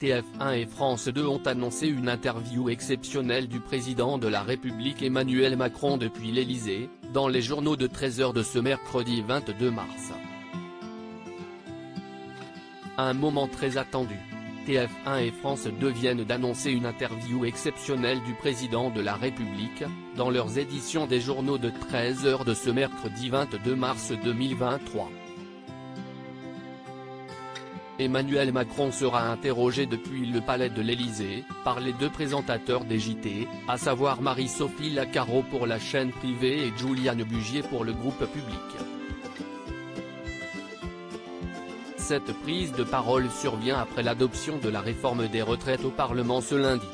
TF1 et France 2 ont annoncé une interview exceptionnelle du président de la République Emmanuel Macron depuis l'Élysée, dans les journaux de 13h de ce mercredi 22 mars. Un moment très attendu. TF1 et France 2 viennent d'annoncer une interview exceptionnelle du président de la République, dans leurs éditions des journaux de 13h de ce mercredi 22 mars 2023. Emmanuel Macron sera interrogé depuis le palais de l'Élysée, par les deux présentateurs des JT, à savoir Marie-Sophie Lacaro pour la chaîne privée et Juliane Bugier pour le groupe public. Cette prise de parole survient après l'adoption de la réforme des retraites au Parlement ce lundi.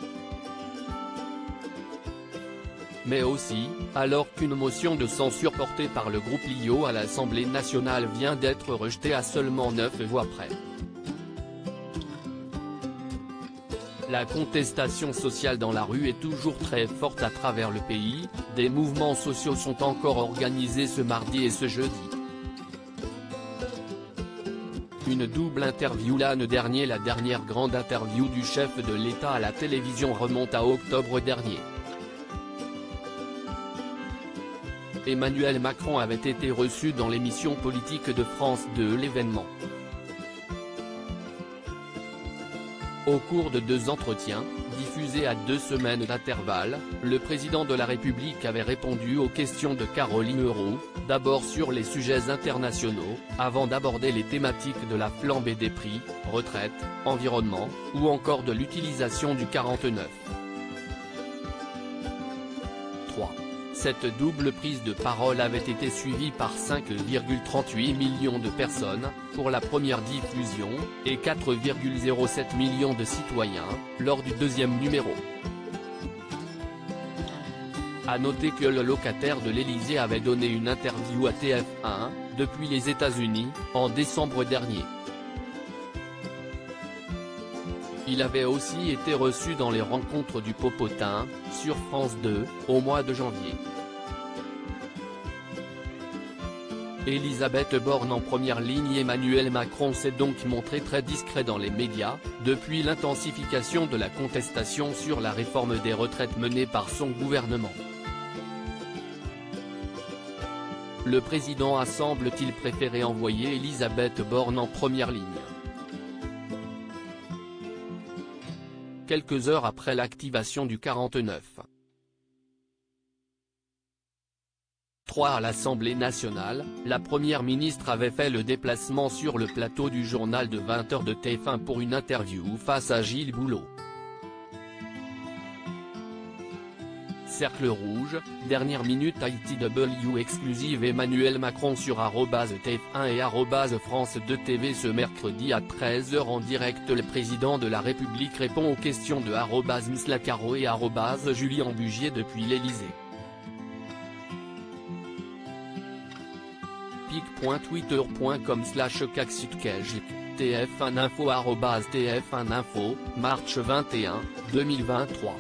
Mais aussi, alors qu'une motion de censure portée par le groupe LIO à l'Assemblée nationale vient d'être rejetée à seulement 9 voix près. La contestation sociale dans la rue est toujours très forte à travers le pays, des mouvements sociaux sont encore organisés ce mardi et ce jeudi. Une double interview l'année dernier. La dernière grande interview du chef de l'État à la télévision remonte à octobre dernier. Emmanuel Macron avait été reçu dans l'émission politique de France 2 L'événement. Au cours de 2 entretiens, diffusés à 2 semaines d'intervalle, le président de la République avait répondu aux questions de Caroline Hérault, d'abord sur les sujets internationaux, avant d'aborder les thématiques de la flambée des prix, retraite, environnement, ou encore de l'utilisation du 49.3. Cette double prise de parole avait été suivie par 5,38 millions de personnes, pour la première diffusion, et 4,07 millions de citoyens, lors du deuxième numéro. A noter que le locataire de l'Élysée avait donné une interview à TF1, depuis les États-Unis, en décembre dernier. Il avait aussi été reçu dans les Rencontres du Popotin, sur France 2, au mois de janvier. Elisabeth Borne en première ligne. Emmanuel Macron s'est donc montré très discret dans les médias, depuis l'intensification de la contestation sur la réforme des retraites menée par son gouvernement. Le président a semble-t-il préféré envoyer Elisabeth Borne en première ligne. Quelques heures après l'activation du 49.3 à l'Assemblée nationale, la première ministre avait fait le déplacement sur le plateau du journal de 20h de TF1 pour une interview face à Gilles Boulot. Cercle rouge, dernière minute ITW exclusive. Emmanuel Macron sur @TF1 et @France 2 TV ce mercredi à 13h en direct. Le président de la République répond aux questions de Miss Lacaro et Juliane Bugier depuis l'Élysée. pic.twitter.com/caxutkej, TF1 Info @TF1 Info, mars 21, 2023.